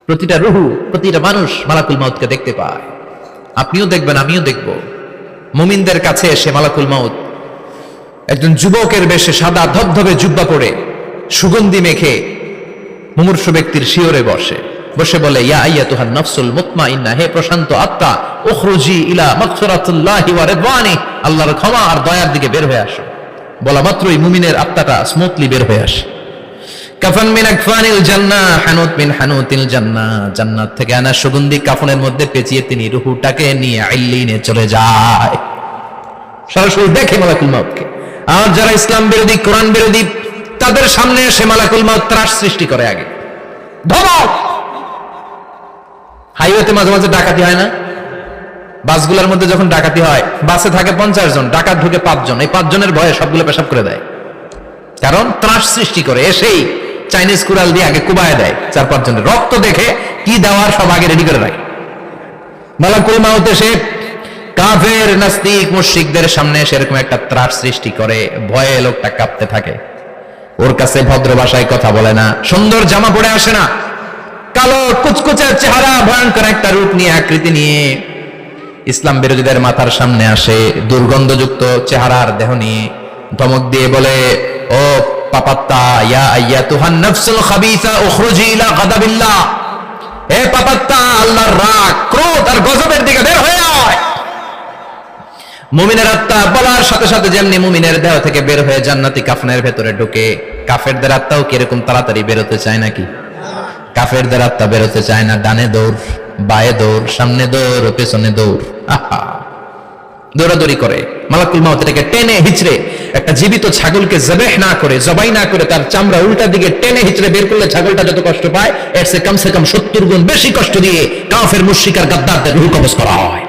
প্রতিটা রুহু, প্রতিটা মানুষ মালাকুল মাউতকে দেখতে পায়। আপনিও দেখবেন, আমিও দেখব। মুমিনদের কাছে এসে মালাকুল মাউত একজন যুবকের বেশে সাদা ধবধবে জুব্বা পরে সুগন্ধি মেখে মুমূর্ষু ব্যক্তির শিয়রে বসে বলে, ইয়া আইয়াতুহান নাফসুল মুতমাইন্নাহ, হে প্রশান্ত আত্মা, উখরুজি ইলা মাগফিরাতিল্লাহি ওয়া রিদওয়ানি, আল্লাহর ক্ষমা আর দয়ার দিকে বের হয়ে আসো। বলা মাত্রই মুমিনের আত্মাটা স্মুথলি বের হয়ে আসে। কাফান মিন আকফানিল জান্নাহ, হানুত মিন হানুতিল জান্নাহ, জান্নাত থেকে আনা সুগন্ধি কাফনের মধ্যে পেঁচিয়ে তিনি রূহটাকে নিয়ে ইল্লিনে চলে যায়। সরাসরি দেখে মালাকুল মাউতকে। আর যারা ইসলাম বিরোধী, কোরআন বিরোধী, তাদের সামনে এসে মালাকুল মাউত ত্রাস সৃষ্টি করে। আগে ধমক। হাইওয়েতে মাঝে মাঝে ডাকাতি হয় না? বাসগুলোর মধ্যে যখন ডাকাতি হয়, বাসে থাকে 50 জন, ডাকাত ঢুকে 5 জন, এই 5 জনের ভয়ে সবগুলো পেশাব করে দেয়। কারণ ত্রাস সৃষ্টি করে। এসেই চাইনিজ কুড়াল দিয়ে আগে কুবায় দেয় 4-5 জনের। রক্ত দেখে কি দেওয়ার সব আগে রেডি করে রাখে। মালাকুল মাউত এসে কাফের, নাস্তিক, মুশরিকদের সামনে সেরকম একটা ত্রাস সৃষ্টি করে। ভয়ে লোকটা কাঁপতে থাকে। ওর কাছে ভদ্র ভাষায় কথা বলে না, সুন্দর জামা পরে আসে না, কালো কুচকুচে চেহারা, ভয়ঙ্কর একটা রূপ নিয়ে, আকৃতি নিয়ে ইসলাম বিরোধীদের মাথার সামনে আসে। দুর্গন্ধযুক্ত চেহারার দেহ নিয়ে ধমক দিয়ে বলে, ও পাপাত্তা, ইয়া আইয়াতুহান নাফসুল খাবিসা উখরুজি ইলা গাদাবিল্লাহ, হে পাপাত্তা, আল্লাহর রাগ, ক্রোধ আর গজবের দিকে বের হয়ে আয়। মুমিনের আত্মা বলার সাথে সাথে যেমনি মুমিনের দেহ থেকে বের হয়ে জান্নাতি কাফনের ভেতরে ঢুকে, কাফেরদের আত্মাও কি এরকম তাড়াতাড়ি বেরোতে চায় নাকি? কাফেরদের আত্মা বেরোতে চায় না। ডানে দৌড়, বায়ে দৌড়, সামনে দৌড়, পেছনে দৌড়, আহা, দৌড়াদৌড়ি করে। মালাকুল মাউত এটাকে টেনে হিচড়ে, একটা জীবিত ছাগলকে জবাই না করে তার চামড়া উল্টা দিকে টেনে হিচড়ে বের করলে ছাগলটা যত কষ্ট পায়, এর চেয়ে কমসে কম 70 গুণ বেশি কষ্ট দিয়ে কাফের, মুশরিক আর গাদ্দারদের রূহ কবজ করা হয়।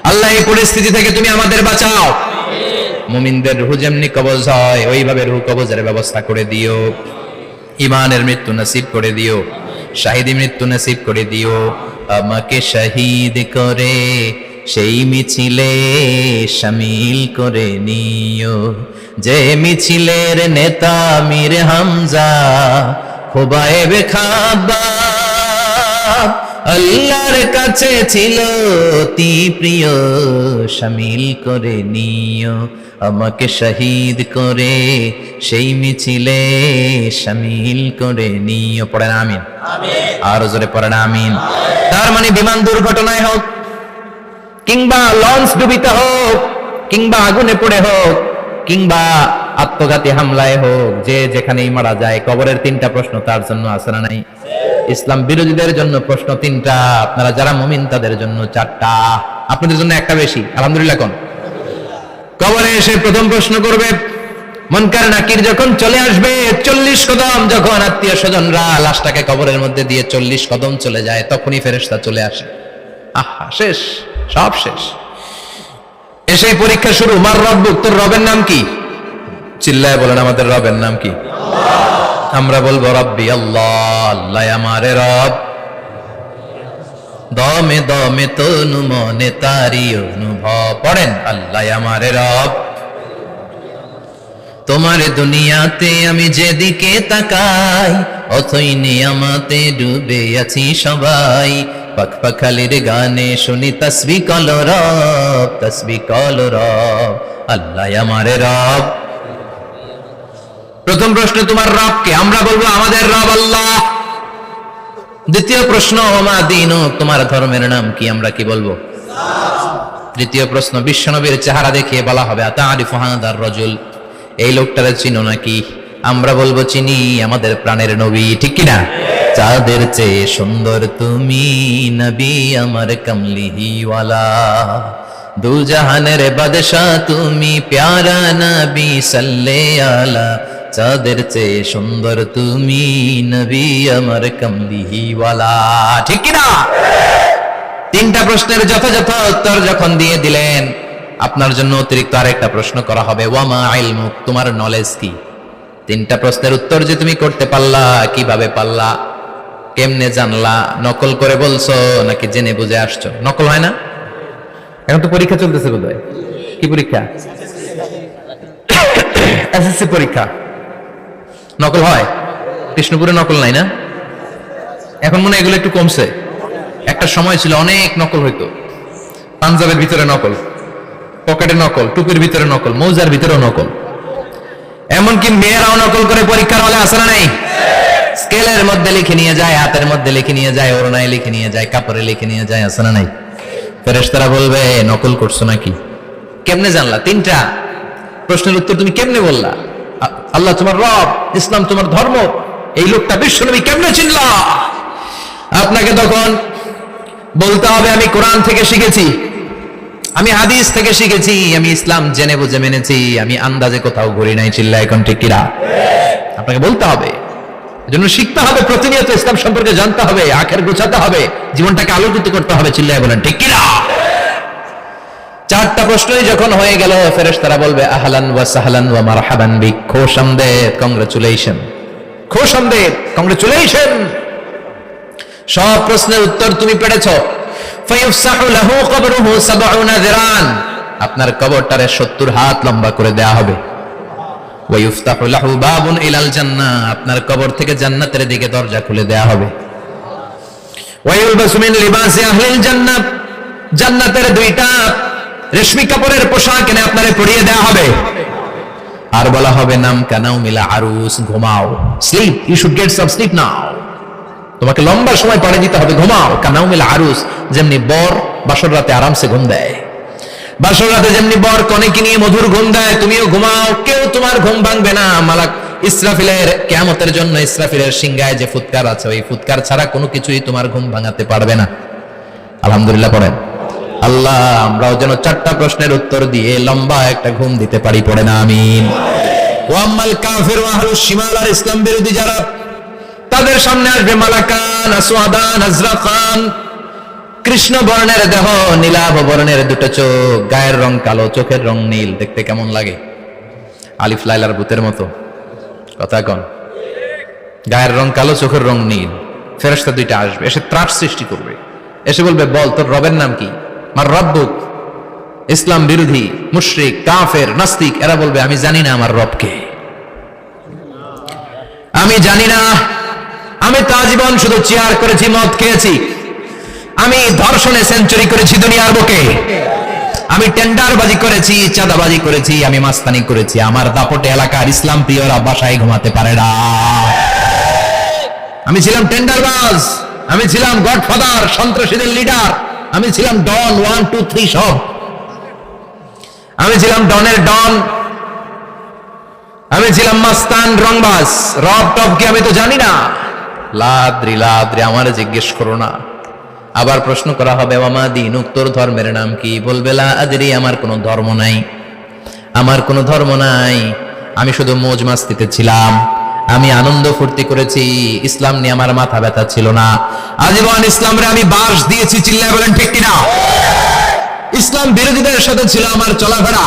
আল্লাহ, এই পরিস্থিতি থেকে তুমি আমাদের বাঁচাও। মুমিনদের রূহ যেমনি কবজ হয়, ওইভাবে রূহ কবজের ব্যবস্থা করে দিও। ইমানের মৃত্যু নসিব করে দিও, শাহিদি মৃত্যু নসিব করে দিও। আমাকে শহীদ করে সেই মিছিলে শামিল করে নিও, যে মিছিলের নেতা মীর হামজা, খোবায়েবে খাব্বাব, আল্লাহর কাছে ছিল অতি প্রিয়, শামিল করে নিও। আমাকে শহীদ করে সেই মিছিলে শামিল করে নিও। পড়েন আমিন। আর জোরে পড়েন আমিন। তার মানে বিমান দুর্ঘটনায় হোক, কিংবা লঞ্চ ডুবিতে হোক, কিংবা আগুনে পড়ে হোক, কিংবা আত্মঘাতী হামলায় হোক, যে যেখানেই মারা যায়, কবরের 3টা প্রশ্ন তার জন্য আছে না নাই? ইসলাম বিরোধীদের জন্য প্রশ্ন 3টা, আপনারা যারা মুমিন তাদের জন্য 4টা, আপনাদের জন্য একটা বেশি। আলহামদুলিল্লাহ। কোন কবরে এসে প্রথম প্রশ্ন করবে, মুনকার নাকির যখন চলে আসবে, 40 কদম যখন আত্মীয় স্বজনরা লাশটাকে কবরের মধ্যে দিয়ে 40 কদম চলে যায়, তখনই ফেরেশতা চলে আসে। আহা, শেষ, সব শেষ। এসে পরীক্ষা শুরু। মার রব্বুক, তোর রবের নাম কি? চিল্লায় বলেন, আমাদের রবের নাম কি? আমরা বলবো রব্বি আল্লাহ, আল্লাহ আমারে রব। দমে দমে তনু মনে তারি অনুভব। পড়েন, আল্লাহ আমারে রব। তোমার দুনিয়াতে আমি যেদিকে তাকাই, অথই নিয়ামতে ডুবে আছি সবাই। পাখপাখালির গানে শুনি তসবিহ কল রব, তসবিহ কল রব, আল্লাহ আমারে রব। প্রথম প্রশ্ন, তোমার রবকে? আমরা বলবো আমাদের রব আল্লাহ। দ্বিতীয় প্রশ্ন, ওমা দীনুক, তোমার ধর্মের নাম কি? আমরা কি বলবো? তৃতীয় প্রশ্ন, বিশ্বনবীর চেহারা দেখিয়ে বলা হবে, আতারিফু হাদার রাজুল, এই লোকটারে চিনো নাকি? আমরা বলবো চিনি, আমাদের প্রাণের নবী, ঠিক কিনা? চাঁদের চেয়ে সুন্দর তুমি নবী আমার কামলিওয়ালা, দু জাহানের বাদশাহ তুমি প্যারা নবী সাল্লে আলা, চাঁদের চেয়ে সুন্দর তুমি নবী আমার কামলিওয়ালা, ঠিক কিনা? 3টা প্রশ্নের যথাযথ উত্তর যখন দিয়ে দিলেন, আপনার জন্য অতিরিক্ত আরেকটা প্রশ্ন করা হবে, ওয়ামা ইলমুক, তোমার নলেজ কি? 3টা প্রশ্নের উত্তর যে তুমি করতে পারলা, কিভাবে পারলা, কেমনে জানলা? নকল করে বলছো নাকি জেনে বুঝে আসছো? নকল হয় না? এখন তো পরীক্ষা চলতেছে বোধহয়। কি পরীক্ষা? এসএসসি পরীক্ষা। নকল হয়? কৃষ্ণপুরে নকল নাই না? এখন মনে হয় এগুলো একটু কমছে। একটা সময় ছিল অনেক নকল হইতো, পাঞ্জাবের ভিতরে নকল, পকেটে নকল, টুপির ভিতরে নকল, মৌজার ভিতরেও নকল, এমনকি মেয়েরাও নকল করে পরীক্ষার হলে আসে না নাই? স্কেলের মধ্যে লিখে নিয়ে যায়, হাতের মধ্যে লিখে নিয়ে যায়, ওড়নায় লিখে নিয়ে যায়, কাপড়ে লিখে নিয়ে যায়, আসে না নাই? ফেরেশতারা বলবে নকল করছো নাকি? কেমনে জানলা? তিনটা প্রশ্নের উত্তর তুমি কেমনে বললা? আল্লাহ তোমার রব, ইসলাম তোমার ধর্ম, এই লোকটা বিশ্বনবী কেমনে চিনলা? আপনাকে তখন বলতে হবে আমি কোরআন থেকে শিখেছি, আমি হাদিস থেকে শিখেছি, আমি ইসলাম জেনে বুঝে মেনেছি, আমি আন্দাজে কোথাও ঘুরি নাই। চিল্লা এখন ঠিক কিনা? আপনাকে বলতে হবে, এজন্য শিখতে হবে, প্রতিনিয়ত ইসলাম সম্পর্কে জানতে হবে, আখের গোছাতে হবে, জীবনটাকে আলোকিত করতে হবে। চিল্লায় বলেন ঠিক কিনা? চারটা প্রশ্নই যখন হয়ে গেল, ফেরেশতারা বলবে আহলান ওয়া সাহলান ওয়া মারহাবান বিক, খোশামদেদ, কংগ্রাচুলেশন, খোশামদেদ, কংগ্রাচুলেশন, সব প্রশ্নের উত্তর তুমি পেরেছো। ফায়ুফসাহু লাহু কবরুহু ৭০ যিরান, আপনার কবরটারে ৭০ হাত লম্বা করে দেয়া হবে। ওয়া ইফতাহু লাহু বাবুন ইলাল জান্নাহ, আপনার কবর থেকে জান্নাতের দিকে দরজা খুলে দেয়া হবে। ওয়া ইউলবাসু মিন লিবাসি আহলিল জান্নাহ, জান্নাতের দুইটা রেশমি কাপড়ের পোশাক এনে আপনারে পরিয়ে দেয়া হবে। আর বলা হবে নাম কানাউ মিলা আরুস, ঘুমাও, sleep, you should get some sleep now, তোমাকে লম্বা সময় পরে দিতে হবে, ঘুমাও। কানাউ মিলা আরুস, যেমনি বর বাসর রাতে আরামসে ঘুম দেয়, বাসর রাতে যেমনি বর কনেকে নিয়ে মধুর ঘুম দেয়, তুমিও ঘুমাও, কেউ তোমার ঘুম ভাঙবে না। মালাক ইসরাফিলের কিয়ামতের জন্য ইসরাফিলের সিংহায় যে ফুৎকার আছে, ওই ফুৎকার ছাড়া কোনো কিছুই তোমার ঘুম ভাঙাতে পারবে না। আলহামদুলিল্লাহ পড়েন। আল্লাহ আমরাও যেন চারটা প্রশ্নের উত্তর দিয়ে লম্বা একটা ঘুম দিতে পারি, পড়ে না আমিন। ওয়াম্মাল কাফির ওয়া আহলুশ শিমাল, আর ইসলাম বিরোধী যারা, তাদের সামনে আসবে মালাকান আসওয়াদান আজরাকান, কৃষ্ণ বর্ণের দেহ, নীলাভ বর্ণের দুটো চোখ, গায়ের রং কালো, চোখের রং নীল, দেখতে কেমন লাগে? আলিফ লাইলার ভূতের মতো, কথা কন। গায়ের রং কালো, চোখের রং নীল। ফেরেশতা দুইটা আসবে, এসে ত্রাস সৃষ্টি করবে, এসে বলবে বল তোর রবের নাম কি? মার রব্বুক। ইসলাম বিরোধী মুশরিক, কাফের, নাস্তিক এরা বলবে আমি জানি না আমার রবকে, আমি জানি না, আমি তো আজীবন শুধু চেয়ার করেছি, মদ খেয়েছি, আমি ধর্ষণে সেঞ্চুরি করেছি দুনিয়ার বুকে, আমি টেন্ডারবাজি করেছি, চাঁদাবাজি করেছি, আমি মাস্তানি করেছি, আমার দাপটে এলাকার ইসলাম প্রিয়রা বাসায় ঘুমাতে পারে না। আমি ছিলাম টেন্ডারবাজ, আমি ছিলাম গডফাদার, সন্ত্রাসীদের লিডার, আমি ছিলাম ডন 1 2 3 সব, আমি ছিলাম ডনের ডন, আমি ছিলাম মাস্তান, রংবাজ, রব টবকে আমি তো জানি না। লাদ্রি লাদ্রি, আমারে জিজ্ঞেস করো না। আবার প্রশ্ন করা হবে ওয়ামা দীনুক, তোর ধর্মের নাম কি? বলবে লা আদরি, আমার কোনো ধর্ম নাই, আমার কোনো ধর্ম নাই, আমি শুধু মৌজ মাস্তিতে ছিলাম, আমি আনন্দ ফুর্তি করেছি, ইসলাম নিয়ে আমার মাথা ব্যথা ছিল না, আজীবন ইসলামরে আমি বাস দিয়েছি। চিল্লায় বলেন ঠিক কিনা? ইসলাম বিরোধীদের সাথে ছিল আমার চলাফেরা,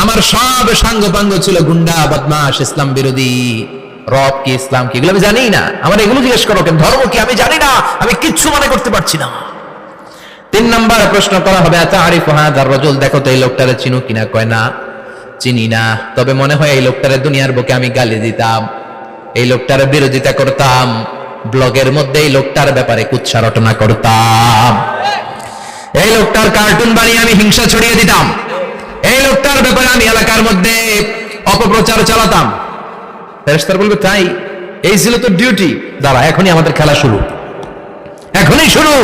আমার সব সাঙ্গপাঙ্গ ছিল গুন্ডা বদমাশ, ইসলাম বিরোধী। রব কি, ইসলাম কি, এগুলো আমি জানি না, আমার এগুলো জিজ্ঞেস করো কেন? ধর্ম কি আমি জানি না, আমি কিচ্ছু মনে করতে পারছি না। 3 নাম্বার প্রশ্ন করা হবে আতারিফু হাযার রাজুল, দেখো তো এই লোকটারে চিনো কিনা? কয় না, চিনি না, তবে মনে হয় এই লোকটারে দুনিয়ার বুকে আমি গালি দিতাম, এই লোকটার বিরোধিতা করতাম, ব্লগের মধ্যে এই লোকটার ব্যাপারে কুৎসা রটনা করতাম, এই লোকটার কার্টুন বানিয়ে আমি হিংসা ছড়িয়ে দিতাম, এই লোকটার ব্যাপারে আমি এলাকার মধ্যে অপপ্রচার চালাতাম। ফেরেশতারা বলবে তাই, এই ছিল তো ডিউটি, দাঁড়া এখনই আমাদের খেলা শুরু, এখনই শুরু।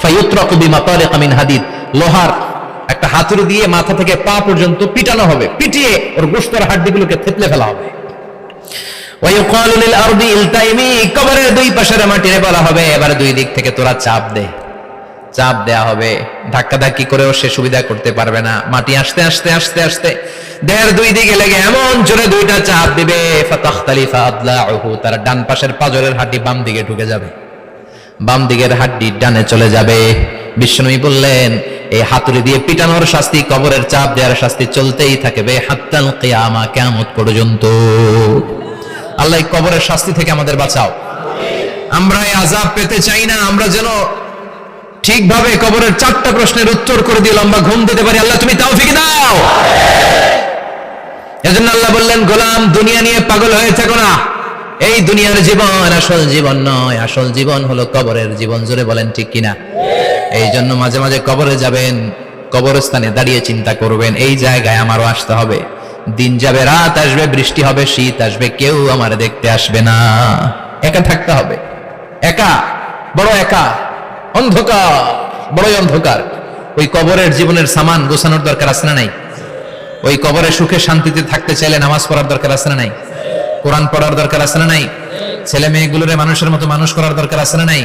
ফায়ুতরাকু বিমাতারিক মিন হাদিদ, লোহার একটা হাতুড়ি দিয়ে মাথা থেকে পা পর্যন্ত পিটানো হবে, পিটিয়ে ওর গোশতের হাড্ডিগুলোকে থেতলে ফেলা হবে। ওয়ায়ুকালু লিল আরদি ইলতাইমি, কবরের দুই পাশের মাটিরে বলা হবে এবার দুই দিক থেকে তোরা চাপ দে, চাপ দেয়া হবে, ধাক্কাধাক্কি করেও সে সুবিধা করতে পারবে না, মাটি আসতে আসতে আসতে আসতে দেহের দুই দিকে লেগে এমন জোরে দুইটা চাপ দিবে, ফাতাখতালিফা আদলাউহু, তার ডান পাশের পাজরের হাড্ডি বাম দিকে ঢুকে যাবে, বাম দিকের হাড্ডি ডানে চলে যাবে। বিশ্বনবী বললেন এই হাতুড়ি দিয়ে পিটানোর শাস্তি, কবরের চাপ দেওয়ার শাস্তি চলতেই থাকবে হাত্তাল কিয়ামা, কিয়ামত পর্যন্ত। আল্লাহ কবরের শাস্তি থেকে আমাদের বাঁচাও, আমরা এই আযাব পেতে চাই না, আমরা যেন ঠিকভাবে কবরের 4টা প্রশ্নের উত্তর করে দিয়ে লম্বা ঘুম দিতে পারি। আল্লাহ তুমি তৌফিক দাও। এজন্য আল্লাহ বললেন গোলাম দুনিয়া নিয়ে পাগল হয়ে থেকো না, এই দুনিয়ার জীবন আসল জীবন নয়, আসল জীবন হলো কবরের জীবন। জোরে বলেন ঠিক কিনা? এই জন্য মাঝে মাঝে কবরে যাবেন, কবরস্থানে দাঁড়িয়ে চিন্তা করবেন, এই জায়গায় আমারও আসতে হবে। দিন যাবে, রাত আসবে, বৃষ্টি হবে, শীত আসবে, কেউ আমার দেখতে আসবে না। একা থাকতে হবে, একা, বড় একা, অন্ধকার, বড়ই অন্ধকার। ওই কবরের জীবনের সামান গোছানোর দরকার আছে না নাই? ওই কবরে সুখে শান্তিতে থাকতে চাইলে নামাজ পড়ার দরকার আছে না নাই? কোরআন পড়ার দরকার আছে না নাই? ছেলে মেয়েগুলোরে মানুষের মতো মানুষ করার দরকার আছে না নাই?